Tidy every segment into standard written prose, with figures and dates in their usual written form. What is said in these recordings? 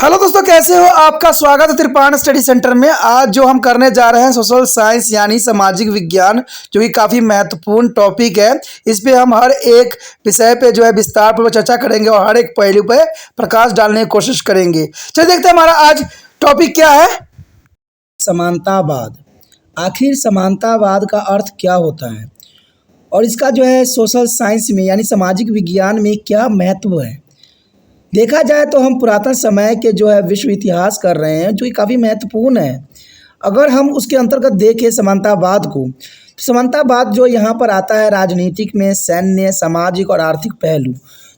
Hello दोस्तों, कैसे हो? आपका स्वागत है त्रिपाण स्टडी सेंटर में। आज जो हम करने जा रहे हैं सोशल साइंस यानी सामाजिक विज्ञान, जो कि काफ़ी महत्वपूर्ण टॉपिक है। इस पे हम हर एक विषय पे जो है विस्तार पूर्वक चर्चा करेंगे और हर एक पहलू पे प्रकाश डालने की कोशिश करेंगे। चलिए देखते हैं हमारा आज टॉपिक क्या है। समानतावाद। आखिर समानतावाद का अर्थ क्या होता है और इसका जो है सोशल साइंस में यानी सामाजिक विज्ञान में क्या महत्व है। देखा जाए तो हम पुरातन समय के जो है विश्व इतिहास कर रहे हैं, जो कि काफ़ी महत्वपूर्ण है। अगर हम उसके अंतर्गत देखें समानतावाद को, तो समानतावाद जो यहाँ पर आता है राजनीतिक में सैन्य, सामाजिक और आर्थिक पहलू।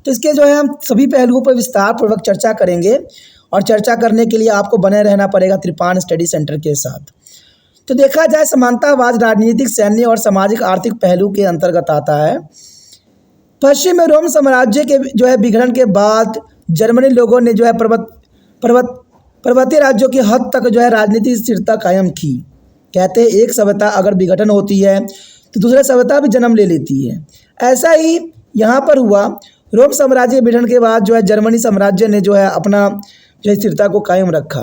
तो इसके जो है हम सभी पहलुओं पर विस्तार पूर्वक चर्चा करेंगे और चर्चा करने के लिए आपको बने रहना पड़ेगा त्रिपाण स्टडी सेंटर के साथ। तो देखा जाए समानतावाद राजनीतिक, सैन्य और सामाजिक आर्थिक पहलू के अंतर्गत आता है। पश्चिम में रोम साम्राज्य के जो है विघटन के बाद जर्मनी लोगों ने जो है पर्वतीय राज्यों की हद तक जो है राजनीतिक स्थिरता कायम की। कहते हैं एक सभ्यता अगर विघटन होती है तो दूसरी सभ्यता भी जन्म ले लेती है। ऐसा ही यहाँ पर हुआ। रोम साम्राज्य विघटन के बाद जो है जर्मनी साम्राज्य ने जो है अपना जो स्थिरता को कायम रखा।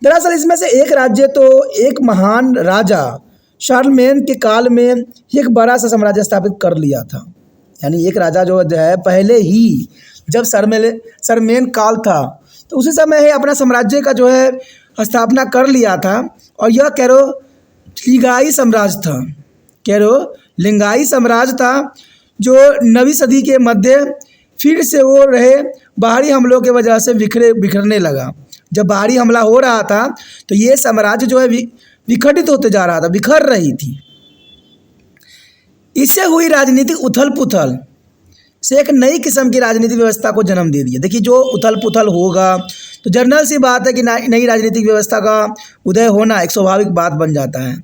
दरअसल इसमें से एक राज्य तो एक महान राजा शार्लमेन के काल में एक बड़ा सा साम्राज्य स्थापित कर लिया था। यानी एक राजा जो है पहले ही जब सरमेन काल था तो उसी समय ही अपना साम्राज्य का जो है स्थापना कर लिया था। और यह कैरोलिंगाई साम्राज्य था। कैरोलिंगाई साम्राज्य था जो 9वीं सदी के मध्य फिर से वो रहे बाहरी हमलों के वजह से बिखरने लगा। जब बाहरी हमला हो रहा था तो ये साम्राज्य जो है विखंडित होते जा रहा था, बिखर रही थी। इससे हुई राजनीतिक उथल पुथल से एक नई किस्म की राजनीतिक व्यवस्था को जन्म दे दिया। देखिए, जो उथल पुथल होगा तो जनरल सी बात है कि नई राजनीतिक व्यवस्था का उदय होना एक स्वाभाविक बात बन जाता है।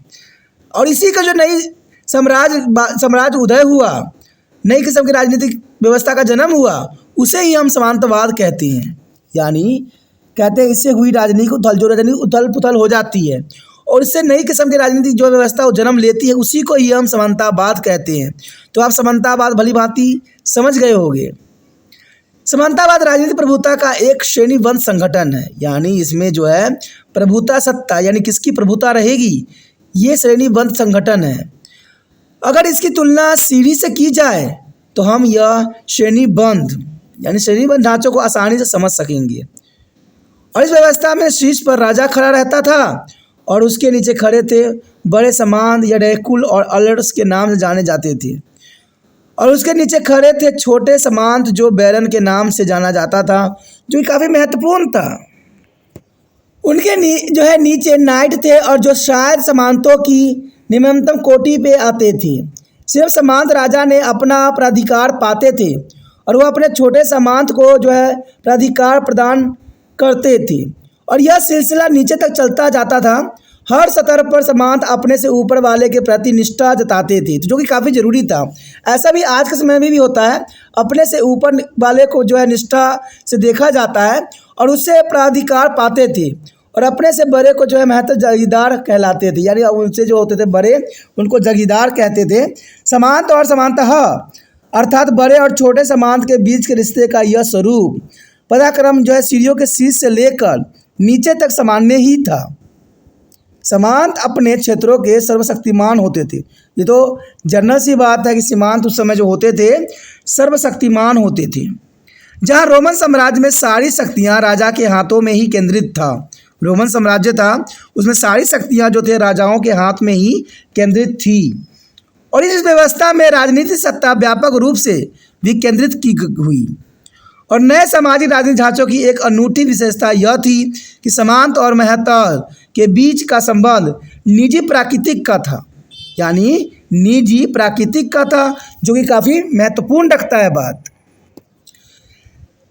और इसी का जो नई साम्राज्य उदय हुआ, नई किस्म की राजनीतिक व्यवस्था का जन्म हुआ, उसे ही हम समानतावाद कहते हैं। यानी कहते हैं इससे हुई राजनीतिक उथल पुथल हो जाती है और इससे नई किस्म की राजनीतिक जो व्यवस्था जन्म लेती है, उसी को ही हम समानतावाद कहते हैं। तो आप समानतावाद भली भांति समझ गए होंगे। समानतावाद राजनीतिक प्रभुता का एक श्रेणीबद्ध संगठन है। यानी इसमें जो है प्रभुता सत्ता यानी किसकी प्रभुता रहेगी, ये श्रेणीबद्ध संगठन है। अगर इसकी तुलना सीढ़ी से की जाए तो हम यह श्रेणीबद्ध ढांचों को आसानी से समझ सकेंगे। और इस व्यवस्था में शीर्ष पर राजा खड़ा रहता था और उसके नीचे खड़े थे बड़े सामंत या डैकुल और अलर्ट्स के नाम से जाने जाते थे। और उसके नीचे खड़े थे छोटे सामंत जो बैरन के नाम से जाना जाता था, जो कि काफ़ी महत्वपूर्ण था। उनके जो है नीचे नाइट थे और जो शायद सामंतों की निम्नतम कोटि पे आते थे। सिर्फ सामंत राजा ने अपना प्राधिकार पाते थे और वह अपने छोटे सामंत को जो है प्राधिकार प्रदान करते थे। और यह सिलसिला नीचे तक चलता जाता था। हर स्तर पर सामंत अपने से ऊपर वाले के प्रति निष्ठा जताते थे, जो कि काफ़ी ज़रूरी था। ऐसा भी आज के समय में भी होता है। अपने से ऊपर वाले को जो है निष्ठा से देखा जाता है और उससे प्राधिकार पाते थे। और अपने से बड़े को जो है महत्व जागीरदार कहलाते थे। यानी उनसे जो होते थे बड़े, उनको जागीरदार कहते थे। सामंत और सामंतः अर्थात बड़े और छोटे सामंत के बीच के रिश्ते का यह स्वरूप पदाक्रम जो है सीढ़ियों के शीर्ष से लेकर नीचे तक सामान्य ही था। सामंत अपने क्षेत्रों के सर्वशक्तिमान होते थे। ये तो जनरल सी बात है कि सामंत उस समय जो होते थे सर्वशक्तिमान होते थे। जहाँ रोमन साम्राज्य में सारी शक्तियाँ राजा के हाथों में ही केंद्रित था। रोमन साम्राज्य था, उसमें सारी शक्तियाँ जो थे राजाओं के हाथ में ही केंद्रित थी। और इस व्यवस्था में राजनीतिक सत्ता व्यापक रूप से विकेंद्रित की हुई। और नए सामाजिक राजनीतिक ढांचों की एक अनूठी विशेषता यह थी कि सामंत और महत्व के बीच का संबंध निजी प्राकृतिक का था। यानी निजी प्राकृतिक का था, जो कि काफ़ी महत्वपूर्ण रखता है बात।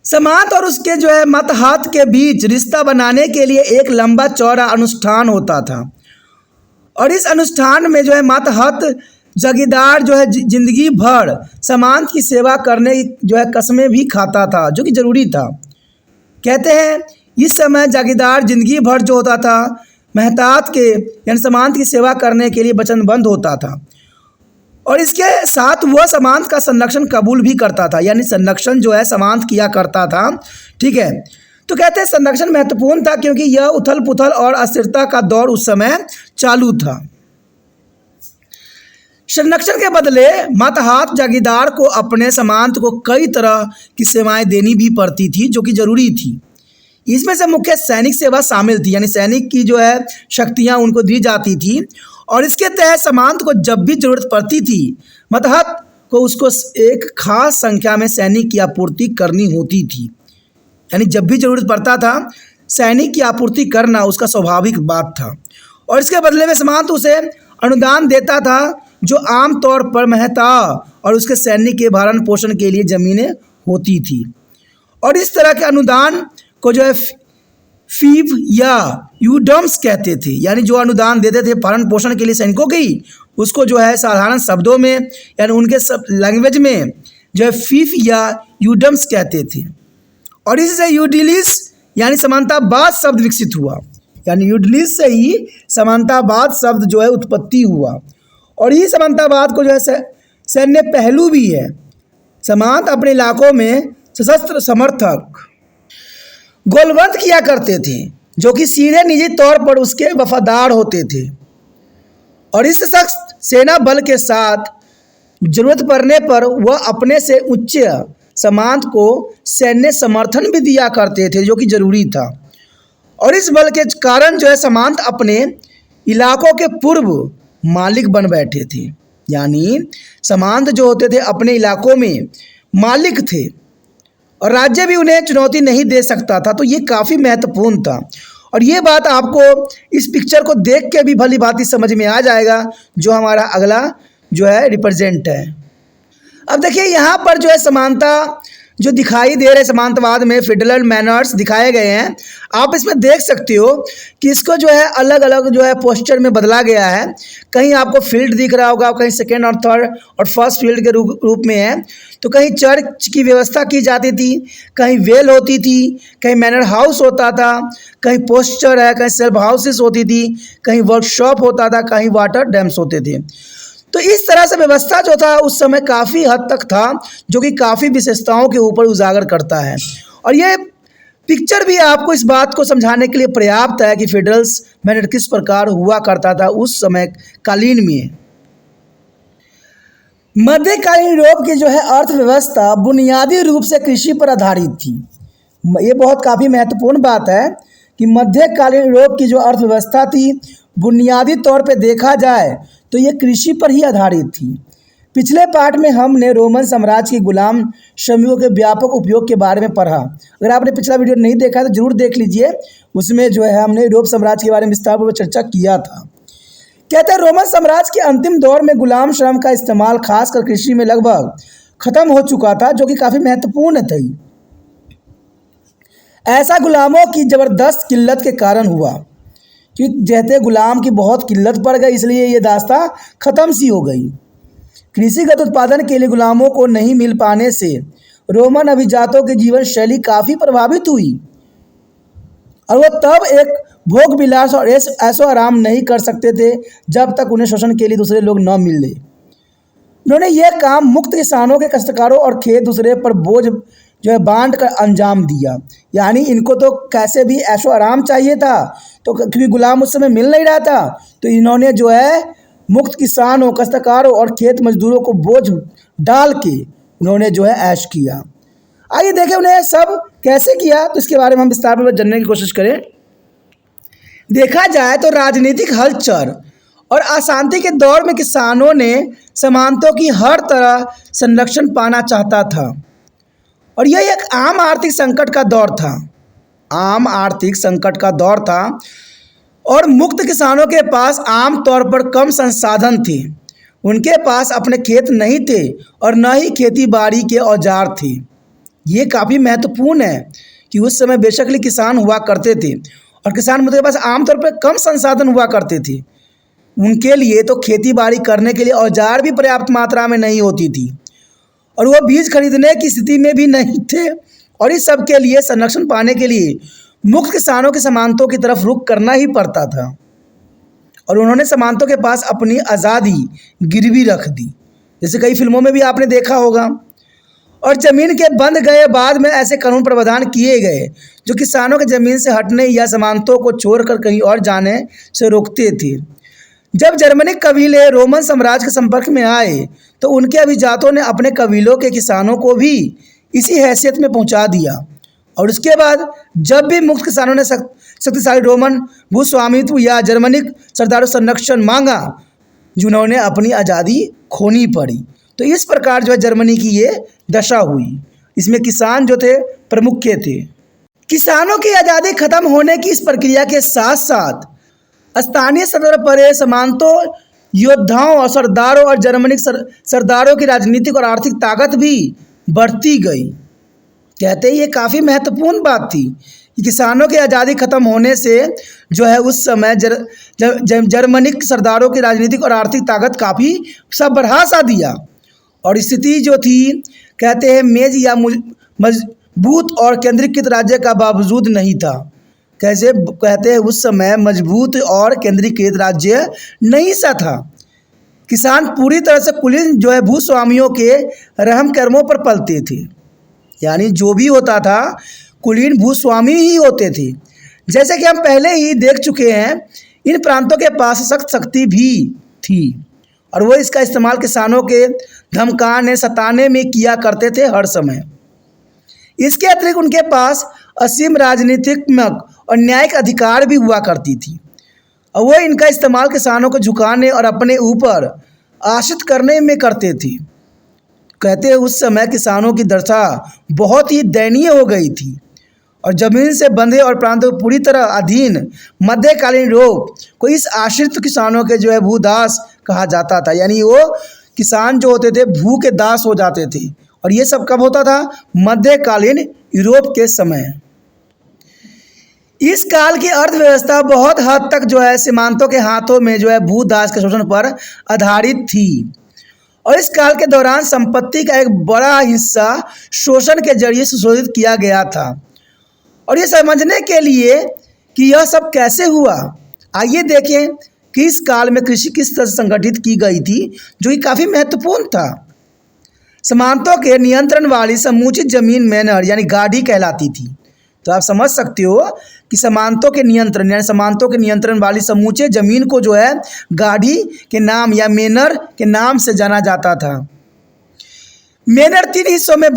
सामंत और उसके जो है मतहत के बीच रिश्ता बनाने के लिए एक लंबा चौड़ा अनुष्ठान होता था। और इस अनुष्ठान में जो है मतहत जागीरदार जो है जिंदगी भर सामंत की सेवा करने की जो है कस्में भी खाता था, जो कि ज़रूरी था। कहते हैं इस समय जागीरदार जिंदगी भर जो होता था महतात के यानी सामंत की सेवा करने के लिए वचनबद्ध होता था। और इसके साथ वह सामंत का संरक्षण कबूल भी करता था। यानी संरक्षण जो है सामंत किया करता था। ठीक है, तो कहते हैं संरक्षण महत्वपूर्ण था क्योंकि यह उथल पुथल और अस्थिरता का दौर उस समय चालू था। संरक्षण के बदले मातहत जागीरदार को अपने सामंत को कई तरह की सेवाएं देनी भी पड़ती थी जो कि जरूरी थी। इसमें से मुख्य सैनिक सेवा शामिल थी, यानी सैनिक की जो है शक्तियां उनको दी जाती थी और इसके तहत सामंत को जब भी जरूरत पड़ती थी मतहत को उसको एक खास संख्या में सैनिक की आपूर्ति करनी होती थी। यानी जब भी जरूरत पड़ता था सैनिक की आपूर्ति करना उसका स्वाभाविक बात था और इसके बदले में सामंत उसे अनुदान देता था जो आमतौर पर महता और उसके सैनिक के भरण पोषण के लिए जमीनें होती थी। और इस तरह के अनुदान को जो है फीव या यूडम्स कहते थे, यानी जो अनुदान देते थे भरण पोषण के लिए सैनिकों की, उसको जो है साधारण शब्दों में यानी उनके सब लैंग्वेज में जो है फीव या यूडम्स कहते थे। और इसी से यूडिलिस यानी समानतावाद शब्द विकसित हुआ, यानी यूडिलिस से ही समानतावाद शब्द जो है उत्पत्ति हुआ। और ये समानतावाद को जो है सैन्य पहलू भी है। सामंत अपने इलाकों में सशस्त्र समर्थक गोलबंद किया करते थे जो कि सीधे निजी तौर पर उसके वफादार होते थे और इस शख्स सेना बल के साथ जरूरत पड़ने पर वह अपने से उच्च सामंत को सैन्य समर्थन भी दिया करते थे जो कि जरूरी था। और इस बल के कारण जो है सामंत अपने इलाकों के पूर्व मालिक बन बैठे थे, यानी सामंत जो होते थे अपने इलाकों में मालिक थे और राज्य भी उन्हें चुनौती नहीं दे सकता था। तो ये काफ़ी महत्वपूर्ण था और ये बात आपको इस पिक्चर को देख के भी भली भांति समझ में आ जाएगा जो हमारा अगला जो है रिप्रेजेंट है। अब देखिए यहाँ पर जो है समानता जो दिखाई दे रहे समांतवाद में फेडरल मैनर्स दिखाए गए हैं, आप इसमें देख सकते हो कि इसको जो है अलग अलग जो है पोस्चर में बदला गया है। कहीं आपको फील्ड दिख रहा होगा, कहीं सेकेंड और थर्ड और फर्स्ट फील्ड के रूप में है। तो कहीं चर्च की व्यवस्था की जाती थी, कहीं वेल होती थी, कहीं मैनर हाउस होता था, कहीं पोस्चर है, कहीं सेल्फ हाउसेस होती थी, कहीं वर्कशॉप होता था, कहीं वाटर डैम्स होते थे। तो इस तरह से व्यवस्था जो था उस समय काफ़ी हद तक था जो कि काफ़ी विशेषताओं के ऊपर उजागर करता है। और ये पिक्चर भी आपको इस बात को समझाने के लिए पर्याप्त है कि फेडरल्स मैनर किस प्रकार हुआ करता था उस समय कालीन में। मध्यकालीन यूरोप की जो है अर्थव्यवस्था बुनियादी रूप से कृषि पर आधारित थी। ये बहुत काफ़ी महत्वपूर्ण बात है कि मध्यकालीन यूरोप की जो अर्थव्यवस्था थी बुनियादी तौर पे देखा जाए तो ये कृषि पर ही आधारित थी। पिछले पार्ट में हमने रोमन साम्राज्य की गुलाम श्रमिकों के व्यापक उपयोग के बारे में पढ़ा। अगर आपने पिछला वीडियो नहीं देखा तो जरूर देख लीजिए, उसमें जो है हमने यूरोप साम्राज्य के बारे में विस्तारपूर्वक चर्चा किया था। कहते हैं रोमन साम्राज्य के अंतिम दौर में गुलाम श्रम का इस्तेमाल खासकर कृषि में लगभग खत्म हो चुका था जो कि काफ़ी महत्वपूर्ण थी। ऐसा गुलामों की ज़बरदस्त किल्लत के कारण हुआ क्योंकि जैसे गुलाम की बहुत किल्लत पड़ गई, इसलिए ये दास्तां ख़त्म सी हो गई। कृषिगत उत्पादन के लिए गुलामों को नहीं मिल पाने से रोमन अभिजातों की जीवन शैली काफ़ी प्रभावित हुई और वो तब एक भोग विलास और ऐशो आराम नहीं कर सकते थे जब तक उन्हें शोषण के लिए दूसरे लोग न मिले। उन्होंने यह काम मुक्त किसानों के कष्टकारों और खेत दूसरे पर बोझ जो है बांट कर अंजाम दिया। यानी इनको तो कैसे भी ऐशो आराम चाहिए था, तो क्योंकि गुलाम उस समय मिल नहीं रहा था तो इन्होंने जो है मुक्त किसानों, काश्तकारों और खेत मजदूरों को बोझ डाल के उन्होंने जो है ऐश किया। आइए देखें उन्हें सब कैसे किया, तो इसके बारे में हम विस्तार में जानने की कोशिश करें। देखा जाए तो राजनीतिक हलचल और अशांति के दौर में किसानों ने सामंतों की हर तरह संरक्षण पाना चाहता था और यह एक आम आर्थिक संकट का दौर था। आम आर्थिक संकट का दौर था और मुक्त किसानों के पास आम तौर पर कम संसाधन थे। उनके पास अपने खेत नहीं थे और न ही खेती बाड़ी के औजार थे। ये काफ़ी महत्वपूर्ण है कि उस समय बेशक किसान हुआ करते थे और किसान के पास आमतौर पर कम संसाधन हुआ करते थे। उनके लिए तो खेती बाड़ी करने के लिए औजार भी पर्याप्त मात्रा में नहीं होती थी और वो बीज खरीदने की स्थिति में भी नहीं थे और इस सब के लिए संरक्षण पाने के लिए मुक्त किसानों के सामंतों की तरफ रुख करना ही पड़ता था और उन्होंने सामंतों के पास अपनी आज़ादी गिरवी रख दी, जैसे कई फिल्मों में भी आपने देखा होगा। और जमीन के बंद गए। बाद में ऐसे कानून प्रावधान किए गए जो किसानों के जमीन से हटने या सामंतों को छोड़कर कहीं और जाने से रोकते थे। जब जर्मनिक कबीले रोमन साम्राज्य के संपर्क में आए तो उनके अभिजातों ने अपने कबीलों के किसानों को भी इसी हैसियत में पहुंचा दिया। और उसके बाद जब भी मुक्त किसानों ने शक्तिशाली रोमन भूस्वामित्व या जर्मनिक सरदारों संरक्षण मांगा, जिन्होंने अपनी आज़ादी खोनी पड़ी। तो इस प्रकार जो है जर्मनी की ये दशा हुई। इसमें किसान जो थे प्रमुख थे। किसानों की आज़ादी खत्म होने की इस प्रक्रिया के साथ साथ स्थानीय स्तर पर सामंतों, योद्धाओं और सरदारों और जर्मनिक सरदारों की राजनीतिक और आर्थिक ताकत भी बढ़ती गई। कहते हैं ये काफ़ी महत्वपूर्ण बात थी कि किसानों की आज़ादी खत्म होने से जो है उस समय जर्मनिक सरदारों की राजनीतिक और आर्थिक ताकत काफ़ी सब बढ़ा सा दिया। और स्थिति जो थी कहते हैं मेज या मजबूत और केंद्रीकृत राज्य का बावजूद नहीं था। कैसे कहते हैं उस समय मजबूत और केंद्रीकृत राज्य नहीं सा था। किसान पूरी तरह से कुलीन जो है भूस्वामियों के रहम कर्मों पर पलते थे। यानी जो भी होता था कुलीन भूस्वामी ही होते थे। जैसे कि हम पहले ही देख चुके हैं, इन प्रांतों के पास सख्त शक्ति भी थी और वो इसका इस्तेमाल किसानों के धमकाने सताने में किया करते थे हर समय। इसके अतिरिक्त उनके पास असीम राजनीतिक और न्यायिक अधिकार भी हुआ करती थी और वो इनका इस्तेमाल किसानों को झुकाने और अपने ऊपर आश्रित करने में करते थे। कहते हैं उस समय किसानों की दशा बहुत ही दयनीय हो गई थी और जमीन से बंधे और प्रांतों को पूरी तरह अधीन मध्यकालीन यूरोप को इस आश्रित किसानों के जो है भूदास कहा जाता था। यानी वो किसान जो होते थे भू के दास हो जाते थे। और ये सब कब होता था? मध्यकालीन यूरोप के समय। इस काल की अर्थव्यवस्था बहुत हद तक जो है सीमांतों के हाथों में जो है भूदास के शोषण पर आधारित थी और इस काल के दौरान संपत्ति का एक बड़ा हिस्सा शोषण के जरिए शोषित किया गया था। और ये समझने के लिए कि यह सब कैसे हुआ, आइए देखें कि इस काल में कृषि किस तरह से संगठित की गई थी, जो कि काफ़ी महत्वपूर्ण था। सामंतों के नियंत्रण वाली समूची जमीन मैनर यानी गाड़ी कहलाती थी। तो आप समझ सकते हो कि सामंतों के नियंत्रण यानी सामंतों के नियंत्रण वाली समूचे जमीन को जो है गाड़ी के नाम या मैनर के नाम से जाना जाता था। मैनर 3 हिस्सों में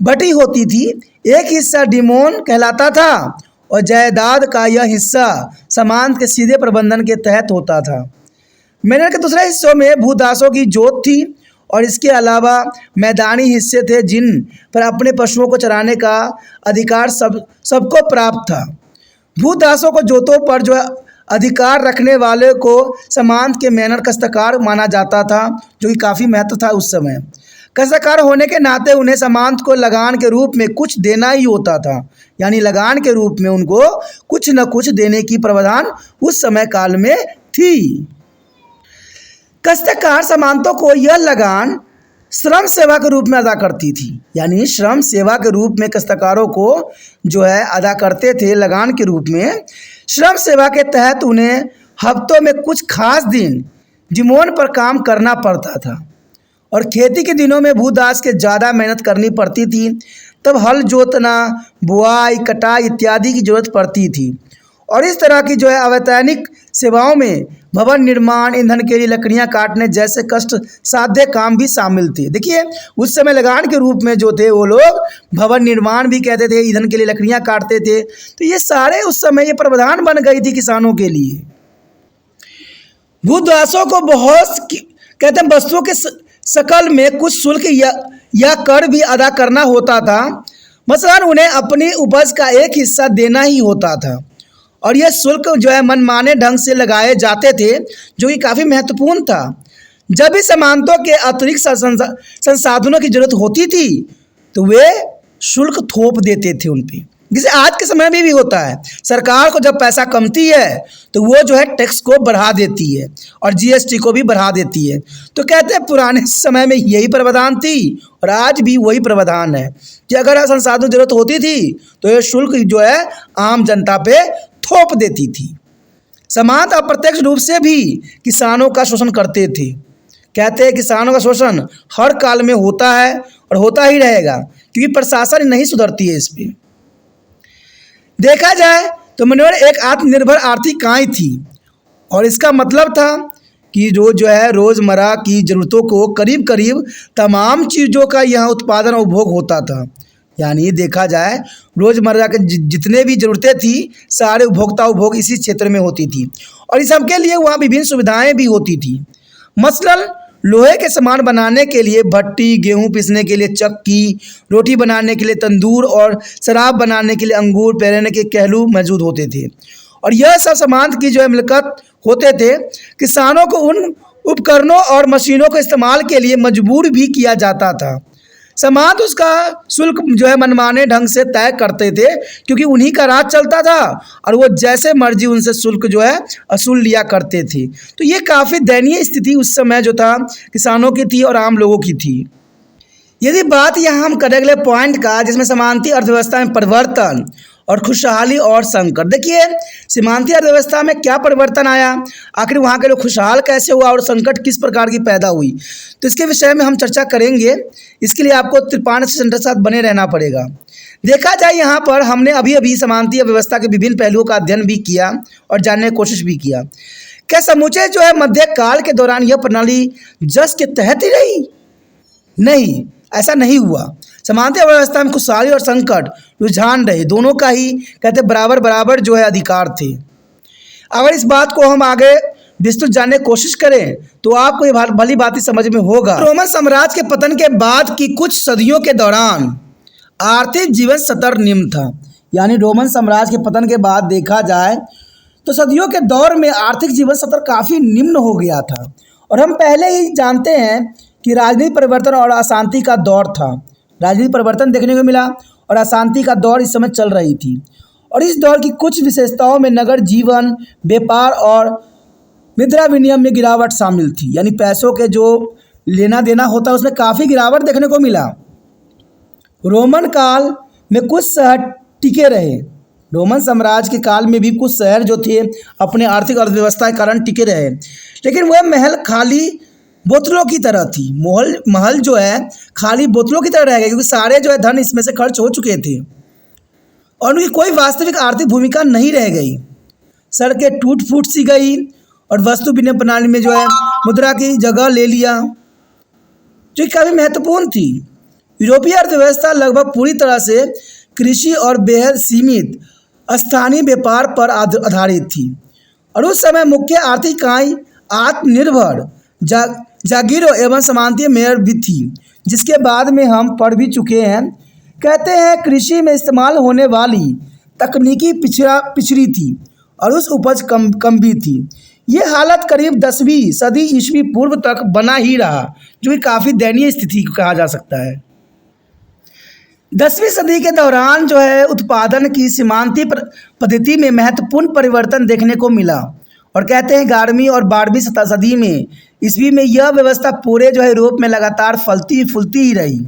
बटी होती थी। एक हिस्सा डिमोन कहलाता था और जायदाद का यह हिस्सा सामंत के सीधे प्रबंधन के तहत होता था। मैनर के दूसरे हिस्सों में भूदासों की जोत थी और इसके अलावा मैदानी हिस्से थे जिन पर अपने पशुओं को चराने का अधिकार सबको प्राप्त था। भूदासों को जोतों पर जो अधिकार रखने वाले को सामंत के मैनर काश्तकार माना जाता था, जो कि काफ़ी महत्व था उस समय। काश्तकार होने के नाते उन्हें सामंत को लगान के रूप में कुछ देना ही होता था। यानी लगान के रूप में उनको कुछ न कुछ देने की प्रावधान उस समय काल में थी। काश्तकार सामंतों को यह लगान श्रम सेवा के रूप में अदा करती थी। यानी श्रम सेवा के रूप में काश्तकारों को जो है अदा करते थे लगान के रूप में। श्रम सेवा के तहत उन्हें हफ्तों में कुछ खास दिन जिमोन पर काम करना पड़ता था और खेती के दिनों में भूदास के ज़्यादा मेहनत करनी पड़ती थी। तब हल जोतना, बुआई, कटाई इत्यादि की जरूरत पड़ती थी। और इस तरह की जो है अवैतनिक सेवाओं में भवन निर्माण, ईंधन के लिए लकड़ियां काटने जैसे कष्ट साध्य काम भी शामिल थे। देखिए उस समय लगान के रूप में जो थे वो लोग भवन निर्माण भी कहते थे, ईंधन के लिए लकड़ियां काटते थे। तो ये सारे उस समय ये प्रावधान बन गई थी किसानों के लिए। भूदासों को बहुत कहते हैं वस्तुओं के शकल में कुछ शुल्क या कर भी अदा करना होता था। मसलन उन्हें अपनी उपज का एक हिस्सा देना ही होता था और यह शुल्क जो है मनमाने ढंग से लगाए जाते थे, जो कि काफ़ी महत्वपूर्ण था। जब भी सामंतों के अतिरिक्त संसाधनों की जरूरत होती थी तो वे शुल्क थोप देते थे उन पर, जैसे आज के समय में भी होता है। सरकार को जब पैसा कमती है तो वो जो है टैक्स को बढ़ा देती है और जीएसटी को भी बढ़ा देती है। तो कहते हैं पुराने समय में यही प्रावधान थी और आज भी वही प्रावधान है कि अगर संसाधन की जरूरत होती थी तो ये शुल्क जो है आम जनता पे थोप देती थी। सामंत अप्रत्यक्ष रूप से भी किसानों का शोषण करते थे। कहते हैं किसानों का शोषण हर काल में होता है और होता ही रहेगा, क्योंकि प्रशासन नहीं सुधरती है इस पे। देखा जाए तो मनोहर एक आत्मनिर्भर आर्थिक इकाई थी और इसका मतलब था कि रोज़मर्रा की ज़रूरतों को करीब करीब तमाम चीज़ों का यहाँ उत्पादन और उपभोग होता था। यानी देखा जाए रोज़मर्रा के जितने भी ज़रूरतें थी सारे उपभोग इसी क्षेत्र में होती थी और इस सबके लिए वहाँ विभिन्न सुविधाएं भी होती थी। मसलन लोहे के सामान बनाने के लिए भट्टी, गेहूं पीसने के लिए चक्की, रोटी बनाने के लिए तंदूर और शराब बनाने के लिए अंगूर पेरने के कहलू मौजूद होते थे। और यह सब सामान की मिल्कत होते थे। किसानों को उन उपकरणों और मशीनों के इस्तेमाल के लिए मजबूर भी किया जाता था। सामान तो उसका शुल्क मनमाने ढंग से तय करते थे, क्योंकि उन्हीं का राज चलता था और वो जैसे मर्जी उनसे शुल्क वसूल लिया करते थे। तो ये काफ़ी दयनीय स्थिति उस समय था किसानों की थी और आम लोगों की थी। यदि बात यहाँ हम करें अगले पॉइंट का, जिसमें सीमांती अर्थव्यवस्था में परिवर्तन और खुशहाली और संकट। देखिए सीमांती अर्थव्यवस्था में क्या परिवर्तन आया, आखिर वहाँ के लोग खुशहाल कैसे हुआ और संकट किस प्रकार की पैदा हुई, तो इसके विषय में हम चर्चा करेंगे। इसके लिए आपको त्रिपाण सेंटर के साथ बने रहना पड़ेगा। देखा जाए यहाँ पर हमने अभी सीमांती अर्थव्यवस्था के विभिन्न पहलुओं का अध्ययन भी किया और जानने की कोशिश भी किया। क्या समूचे मध्यकाल के दौरान यह प्रणाली जस के तहत ही रही? नहीं, ऐसा नहीं हुआ। सीमांती अर्थव्यवस्था में खुशहाली और संकट रुझान रहे, दोनों का ही कहते बराबर बराबर अधिकार थे। अगर इस बात को हम आगे विस्तृत जानने की कोशिश करें तो आपको ये भली बात समझ में होगा। रोमन साम्राज्य के पतन के बाद की कुछ सदियों के दौरान आर्थिक जीवन स्तर निम्न था। यानी रोमन साम्राज्य के पतन के बाद देखा जाए तो सदियों के दौर में आर्थिक जीवन स्तर काफ़ी निम्न हो गया था। और हम पहले ही जानते हैं कि राजनीतिक परिवर्तन और अशांति का दौर था। राजनीतिक परिवर्तन देखने को मिला और अशांति का दौर इस समय चल रही थी। और इस दौर की कुछ विशेषताओं में नगर जीवन, व्यापार और मुद्रा विनिमय में गिरावट शामिल थी। यानी पैसों के लेना देना होता है उसमें काफ़ी गिरावट देखने को मिला। रोमन काल में कुछ शहर टिके रहे। रोमन साम्राज्य के काल में भी कुछ शहर थे अपने आर्थिक अर्थव्यवस्था के कारण टिके रहे, लेकिन वह महल खाली बोतलों की तरह थी। महल खाली बोतलों की तरह रह गए, क्योंकि सारे धन इसमें से खर्च हो चुके थे और उनकी कोई वास्तविक आर्थिक भूमिका नहीं रह गई। सड़कें टूट फूट सी गई और वस्तु विनिमय प्रणाली में मुद्रा की जगह ले लिया, जो काफ़ी महत्वपूर्ण थी। यूरोपीय अर्थव्यवस्था लगभग पूरी तरह से कृषि और बेहद सीमित स्थानीय व्यापार पर आधारित थी और उस समय मुख्य आर्थिक इकाई आत्मनिर्भर जागीरों एवं सामंतीय मेयर भी थी, जिसके बाद में हम पढ़ भी चुके हैं। कहते हैं कृषि में इस्तेमाल होने वाली तकनीकी पिछड़ी थी और उस उपज कम भी थी। ये हालत करीब 10वीं सदी ईस्वी पूर्व तक बना ही रहा, जो कि काफ़ी दयनीय स्थिति कहा जा सकता है। 10वीं सदी के दौरान उत्पादन की सीमांती पद्धति में महत्वपूर्ण परिवर्तन देखने को मिला और कहते हैं 11वीं और 12वीं सदी में ईस्वी में यह व्यवस्था पूरे यूरोप में लगातार फलती फूलती ही रही।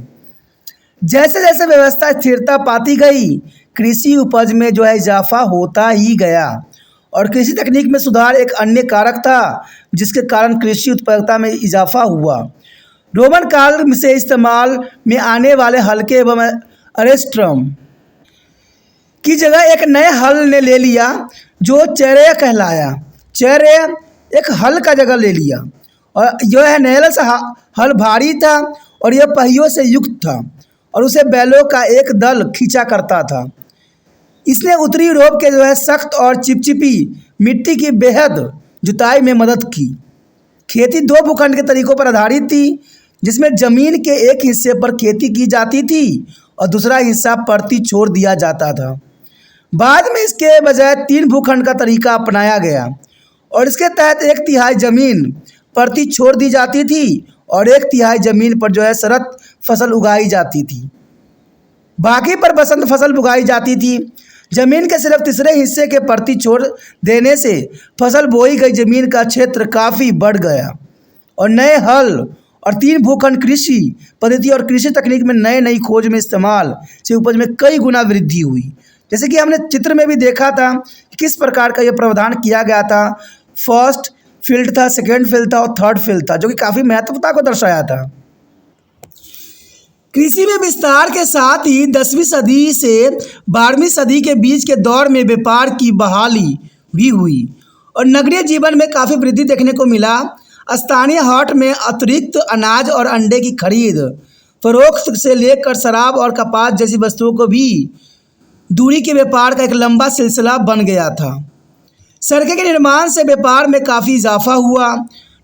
जैसे जैसे व्यवस्था स्थिरता पाती गई, कृषि उपज में इजाफा होता ही गया और कृषि तकनीक में सुधार एक अन्य कारक था, जिसके कारण कृषि उत्पादकता में इजाफा हुआ। रोमन काल से इस्तेमाल में आने वाले हल्के एवं अरेस्ट्रम की जगह एक नए हल ने ले लिया जो चैरेय कहलाया। चैरेय एक हल का जगह ले लिया और नैल सा हल भारी था और यह पहियों से युक्त था और उसे बैलों का एक दल खींचा करता था। इसने उत्तरी यूरोप के सख्त और चिपचिपी मिट्टी की बेहद जुताई में मदद की। खेती 2 भूखंड के तरीकों पर आधारित थी, जिसमें ज़मीन के एक हिस्से पर खेती की जाती थी और दूसरा हिस्सा परती छोड़ दिया जाता था। बाद में इसके बजाय 3 भूखंड का तरीका अपनाया गया और इसके तहत 1/3 ज़मीन परती छोड़ दी जाती थी और 1/3 ज़मीन पर शरद फसल उगाई जाती थी। बाकी पर बसंत फसल उगाई जाती थी। ज़मीन के सिर्फ तीसरे हिस्से के परती छोड़ देने से फसल बोई गई ज़मीन का क्षेत्र काफ़ी बढ़ गया और नए हल और 3 भूखंड कृषि पद्धति और कृषि तकनीक में नई खोज में इस्तेमाल से उपज में कई गुना वृद्धि हुई। जैसे कि हमने चित्र में भी देखा था कि किस प्रकार का यह प्रावधान किया गया था। फर्स्ट फील्ड था, सेकेंड फील्ड था और थर्ड फील्ड था, जो कि काफ़ी महत्वता को दर्शाया था। कृषि में विस्तार के साथ ही 10वीं सदी से 12वीं सदी के बीच के दौर में व्यापार की बहाली भी हुई और नगरीय जीवन में काफ़ी वृद्धि देखने को मिला। स्थानीय हाट में अतिरिक्त अनाज और अंडे की खरीद फरोख्त से लेकर शराब और कपास जैसी वस्तुओं को भी दूरी के व्यापार का एक लंबा सिलसिला बन गया था। सड़कें के निर्माण से व्यापार में काफ़ी इजाफा हुआ।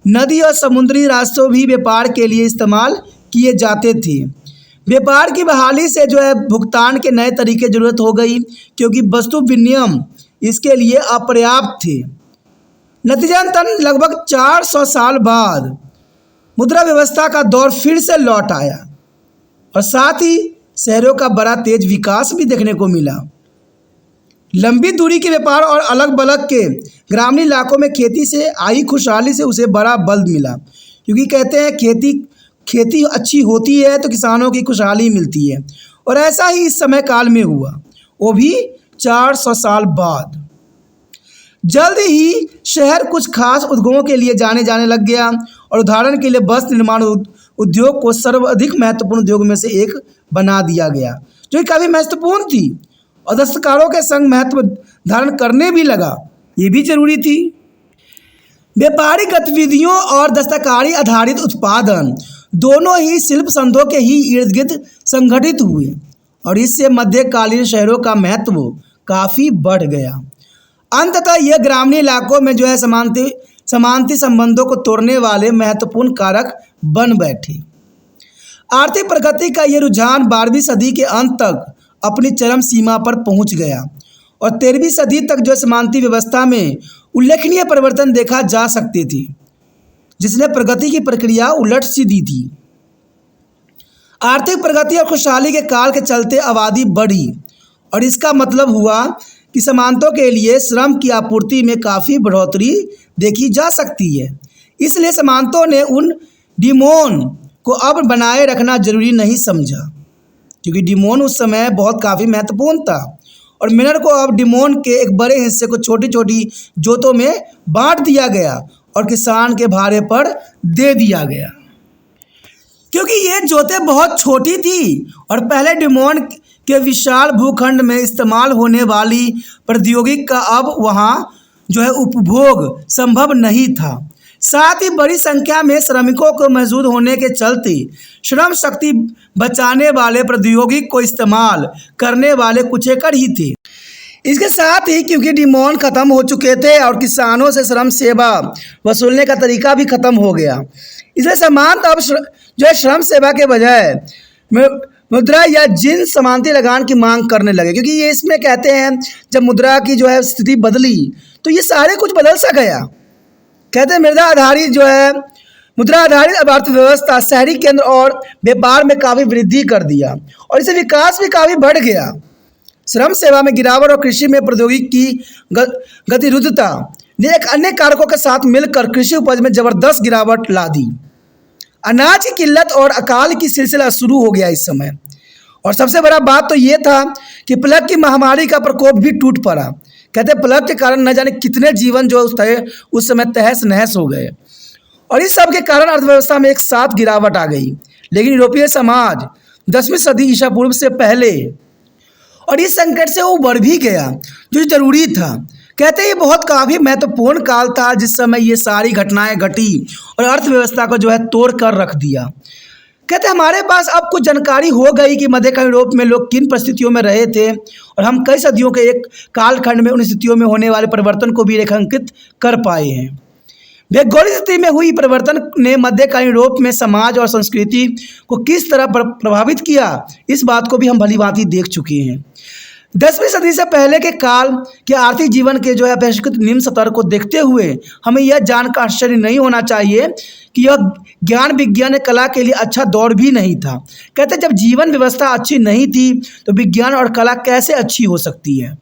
नदी और समुद्री रास्तों भी व्यापार के लिए इस्तेमाल किए जाते थे। व्यापार की बहाली से जो है भुगतान के नए तरीके ज़रूरत हो गई, क्योंकि वस्तु विनिमय इसके लिए अपर्याप्त थे। नतीजतन लगभग 400 साल बाद मुद्रा व्यवस्था का दौर फिर से लौट आया और साथ ही शहरों का बड़ा तेज विकास भी देखने को मिला। लंबी दूरी के व्यापार और अलग बलग के ग्रामीण इलाकों में खेती से आई खुशहाली से उसे बड़ा बल मिला, क्योंकि कहते हैं खेती अच्छी होती है तो किसानों की खुशहाली मिलती है। और ऐसा ही इस समय काल में हुआ, वो भी 400 साल बाद। जल्द ही शहर कुछ खास उद्योगों के लिए जाने लग गया और उदाहरण के लिए वस्त्र निर्माण उद्योग को सर्वाधिक महत्वपूर्ण उद्योग में से एक बना दिया गया, जो कि काफ़ी महत्वपूर्ण थी और दस्तकारों के संग महत्व धारण करने भी लगा। ये भी जरूरी थी। व्यापारिक गतिविधियों और दस्तकारी आधारित उत्पादन दोनों ही शिल्प संघों के ही इर्द गिर्द संगठित हुए और इससे मध्यकालीन शहरों का महत्व काफ़ी बढ़ गया। अंततः यह ग्रामीण इलाकों में जो है समानती संबंधों को तोड़ने वाले महत्वपूर्ण कारक बन बैठे। आर्थिक प्रगति का ये रुझान 12वीं सदी के अंत तक अपनी चरम सीमा पर पहुंच गया और 13वीं सदी तक जो समानती व्यवस्था में उल्लेखनीय परिवर्तन देखा जा सकते थे, जिसने प्रगति की प्रक्रिया उलट सी दी थी। आर्थिक प्रगति और खुशहाली के काल के चलते आबादी बढ़ी और इसका मतलब हुआ कि समानतों के लिए श्रम की आपूर्ति में काफ़ी बढ़ोतरी देखी जा सकती है। इसलिए समानतों ने उन डिमोन को अब बनाए रखना जरूरी नहीं समझा, क्योंकि डिमोन उस समय बहुत काफ़ी महत्वपूर्ण था और मेनर को अब डिमोन के एक बड़े हिस्से को छोटी छोटी जोतों में बांट दिया गया और किसान के भारे पर दे दिया गया, क्योंकि ये जोतें बहुत छोटी थी और पहले डिमोन के विशाल भूखंड में इस्तेमाल होने वाली प्रौद्योगिकी का अब वहाँ जो है उपभोग संभव नहीं था। साथ ही बड़ी संख्या में श्रमिकों को मौजूद होने के चलते श्रम शक्ति बचाने वाले प्रौद्योगिकी को इस्तेमाल करने वाले कुछेकड़ ही थे। इसके साथ ही क्योंकि डिमोन ख़त्म हो चुके थे और किसानों से श्रम सेवा वसूलने का तरीका भी ख़त्म हो गया, इसलिए समानता अब जो है श्रम सेवा के बजाय मुद्रा या जिन्स समानती लगान की मांग करने लगे, क्योंकि ये इसमें कहते हैं जब मुद्रा की जो है स्थिति बदली तो ये सारे कुछ बदल सा गया। कहते हैं मुद्रा आधारित अर्थव्यवस्था शहरी केंद्र और व्यापार में काफ़ी वृद्धि कर दिया और इससे विकास भी काफ़ी बढ़ गया। श्रम सेवा में गिरावट और कृषि में प्रौद्योगिकी की गतिरुद्धता ने एक अन्य कारकों के साथ मिलकर कृषि उपज में ज़बरदस्त गिरावट ला दी। अनाज की किल्लत और अकाल की सिलसिला शुरू हो गया इस समय, और सबसे बड़ा बात तो ये था कि प्लेग की महामारी का प्रकोप भी टूट पड़ा। कहते प्लेग के कारण न जाने कितने जीवन जो उस समय तहस नहस हो गए और इस सब के कारण अर्थव्यवस्था में एक साथ गिरावट आ गई। लेकिन यूरोपीय समाज 10वीं सदी ईसा पूर्व से पहले और इस संकट से वो बढ़ भी गया, जो जरूरी था। कहते ये बहुत काफ़ी महत्वपूर्ण काल था जिस समय ये सारी घटनाएं घटी और अर्थव्यवस्था को जो है तोड़ कर रख दिया। कहते हमारे पास अब कुछ जानकारी हो गई कि मध्यकालीन यूरोप में लोग किन परिस्थितियों में रहे थे और हम कई सदियों के एक कालखंड में उन स्थितियों में होने वाले परिवर्तन को भी रेखांकित कर पाए हैं। भौगोलिक स्थिति में हुई परिवर्तन ने मध्यकालीन यूरोप में समाज और संस्कृति को किस तरह प्रभावित किया, इस बात को भी हम भली भांति देख चुके हैं। 10वीं सदी से पहले के काल के आर्थिक जीवन के जो है अपेक्षाकृत निम्न स्तर को देखते हुए हमें यह जानकर आश्चर्य नहीं होना चाहिए कि यह ज्ञान विज्ञान कला के लिए अच्छा दौर भी नहीं था। कहते जब जीवन व्यवस्था अच्छी नहीं थी तो विज्ञान और कला कैसे अच्छी हो सकती है।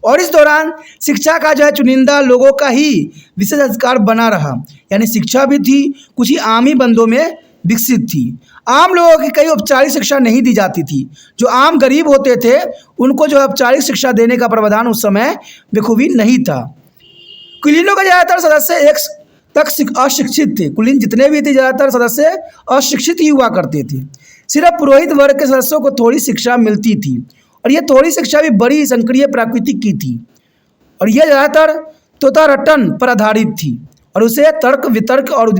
और इस दौरान शिक्षा का जो है चुनिंदा लोगों का ही विशेष अधिकार बना रहा, यानी शिक्षा भी थी कुछ ही आम ही बंदों में विकसित थी। आम लोगों की कई औपचारिक शिक्षा नहीं दी जाती थी। जो आम गरीब होते थे उनको जो औपचारिक शिक्षा देने का प्रावधान उस समय बखूबी नहीं था। कुलीनों का ज़्यादातर सदस्य एक तक अशिक्षित थे। कुलीन जितने भी थे ज़्यादातर सदस्य अशिक्षित ही हुआ करते थे। सिर्फ पुरोहित वर्ग के सदस्यों को थोड़ी शिक्षा मिलती थी और ये थोड़ी शिक्षा भी बड़ी संक्रिय प्रकृति की थी और यह ज़्यादातर तोतारटन पर आधारित थी और उसे तर्क वितर्क और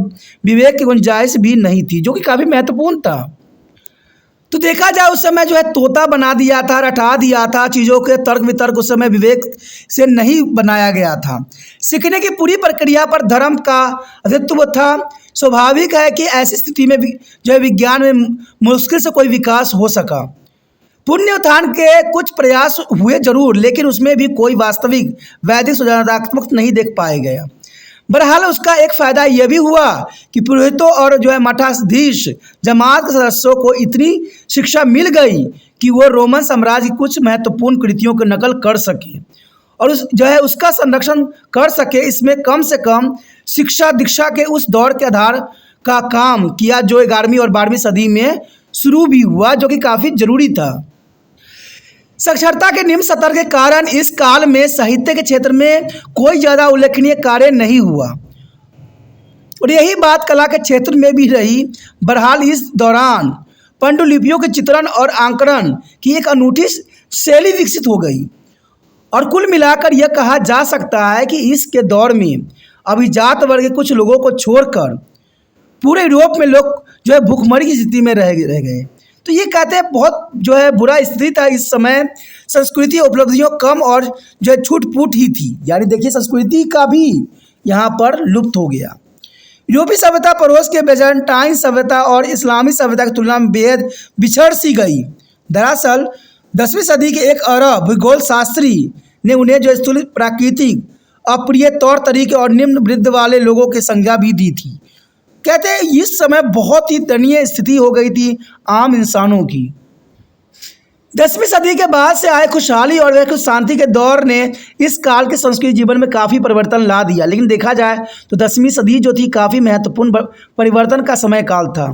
विवेक की गुंजाइश भी नहीं थी, जो कि काफ़ी महत्वपूर्ण था। तो देखा जाए उस समय जो है तोता बना दिया था, रटा दिया था, चीज़ों के तर्क वितर्क उस समय विवेक से नहीं बनाया गया था। सीखने की पूरी प्रक्रिया पर धर्म का अधित्व था। स्वाभाविक है कि ऐसी स्थिति में जो है विज्ञान में मुश्किल से कोई विकास हो सका। पुण्य उत्थान के कुछ प्रयास हुए जरूर, लेकिन उसमें भी कोई वास्तविक वैदिक सुधारात्मक नहीं देख पाया गया। बहरहाल उसका एक फ़ायदा यह भी हुआ कि पुरोहितों और जो है मठाधीश जमात के सदस्यों को इतनी शिक्षा मिल गई कि वो रोमन साम्राज्य की कुछ महत्वपूर्ण कृतियों की नकल कर सके और उसका संरक्षण कर सके। इसमें कम से कम शिक्षा दीक्षा के उस दौर के आधार का काम किया जो 11वीं और 12वीं सदी में शुरू भी हुआ, जो कि काफ़ी ज़रूरी था। साक्षरता के निम्न स्तर के कारण इस काल में साहित्य के क्षेत्र में कोई ज़्यादा उल्लेखनीय कार्य नहीं हुआ और यही बात कला के क्षेत्र में भी रही। बहरहाल इस दौरान पांडुलिपियों के चित्रण और आंकड़न की एक अनूठी शैली विकसित हो गई और कुल मिलाकर यह कहा जा सकता है कि इसके दौर में अभिजात वर्ग के कुछ लोगों को छोड़कर पूरे यूरोप में लोग जो है भूखमरी की स्थिति में रह गए। तो ये कहते हैं बहुत जो है बुरा स्थिति था इस समय। संस्कृति उपलब्धियों कम और जो है छूट फूट ही थी, यानी देखिए संस्कृति का भी यहाँ पर लुप्त हो गया। यूरोपीय सभ्यता पड़ोस के बेजान्टाइन सभ्यता और इस्लामी सभ्यता की तुलना में बेहद बिछड़ सी गई। दरअसल 10वीं सदी के एक अरब भूगोल शास्त्री ने उन्हें जो स्थूल प्राकृतिक अप्रिय तौर तरीके और निम्न वृद्ध वाले लोगों की संज्ञा भी दी थी। कहते हैं इस समय बहुत ही दयनीय स्थिति हो गई थी आम इंसानों की। 10वीं सदी के बाद से आए खुशहाली और वह शांति के दौर ने इस काल के संस्कृति जीवन में काफ़ी परिवर्तन ला दिया। लेकिन देखा जाए तो 10वीं सदी जो थी काफ़ी महत्वपूर्ण परिवर्तन का समय काल था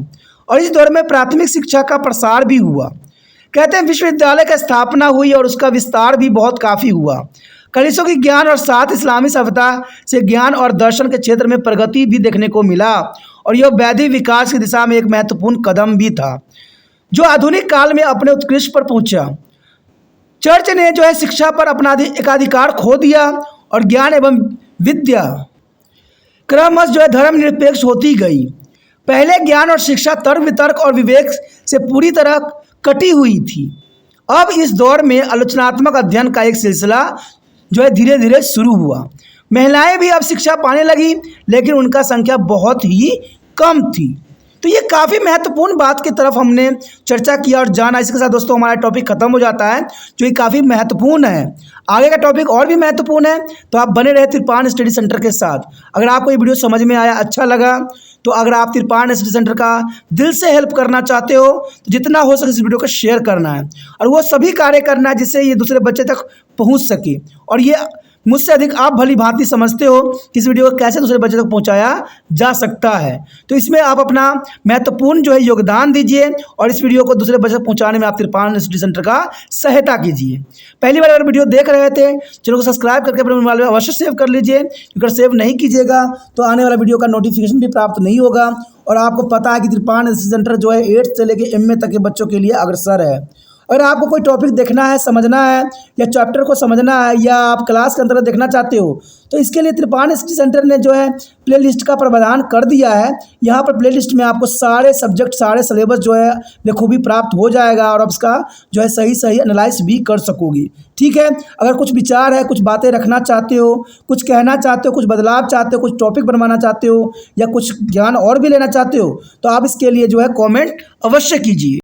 और इस दौर में प्राथमिक शिक्षा का प्रसार भी हुआ। कहते हैं विश्वविद्यालय की स्थापना हुई और उसका विस्तार भी बहुत काफ़ी हुआ। कलिसों की ज्ञान और साथ इस्लामी सभ्यता से ज्ञान और दर्शन के क्षेत्र में प्रगति भी देखने को मिला और यह वैदिक विकास की दिशा में एक महत्वपूर्ण कदम भी था जो आधुनिक काल में अपने उत्कृष्ट पर पहुंचा। चर्च ने जो है शिक्षा पर अपना एकाधिकार खो दिया और ज्ञान एवं विद्या क्रमश जो है धर्मनिरपेक्ष होती गई। पहले ज्ञान और शिक्षा तर्क वितर्क और विवेक से पूरी तरह कटी हुई थी। अब इस दौर में आलोचनात्मक अध्ययन का एक सिलसिला जो है धीरे धीरे शुरू हुआ। महिलाएं भी अब शिक्षा पाने लगी, लेकिन उनका संख्या बहुत ही कम थी। तो ये काफ़ी महत्वपूर्ण बात की तरफ हमने चर्चा किया और जाना। इसके साथ दोस्तों हमारा टॉपिक खत्म हो जाता है, जो कि काफ़ी महत्वपूर्ण है। आगे का टॉपिक और भी महत्वपूर्ण है, तो आप बने रहे तिरपान स्टडी सेंटर के साथ। अगर आपको ये वीडियो समझ में आया, अच्छा लगा, तो अगर आप तिरपान स्टडी सेंटर का दिल से हेल्प करना चाहते हो तो जितना हो सके इस वीडियो को शेयर करना है और वो सभी कार्य करना है जिससे ये दूसरे बच्चे तक पहुँच सके। और ये मुझसे अधिक आप भली भांति समझते हो कि इस वीडियो को कैसे दूसरे बच्चे तक पहुंचाया जा सकता है, तो इसमें आप अपना महत्वपूर्ण जो है योगदान दीजिए और इस वीडियो को दूसरे बच्चे तक पहुंचाने में आप तिरपान स्टडी सेंटर का सहायता कीजिए। पहली बार अगर वीडियो देख रहे थे, चैनल को सब्सक्राइब करके अपने मोबाइल में अवश्य सेव कर लीजिए। अगर सेव नहीं कीजिएगा तो आने वाला वीडियो का नोटिफिकेशन भी प्राप्त नहीं होगा। और आपको पता है कि तिरपान स्टडी सेंटर जो है 8th से लेकर MA तक के बच्चों के लिए अग्रसर है। अगर आपको कोई टॉपिक देखना है, समझना है या चैप्टर को समझना है या आप क्लास के अंतर्गत देखना चाहते हो, तो इसके लिए तिरपान स्टडी सेंटर ने जो है प्लेलिस्ट का प्रावधान कर दिया है। यहाँ पर प्लेलिस्ट में आपको सारे सब्जेक्ट, सारे सिलेबस जो है बखूबी प्राप्त हो जाएगा और आप इसका जो है सही एनालाइज भी कर सकोगी। ठीक है, अगर कुछ विचार है, कुछ बातें रखना चाहते हो, कुछ कहना चाहते हो, कुछ बदलाव चाहते हो, कुछ टॉपिक बनवाना चाहते हो या कुछ ज्ञान और भी लेना चाहते हो, तो आप इसके लिए जो है कॉमेंट अवश्य कीजिए।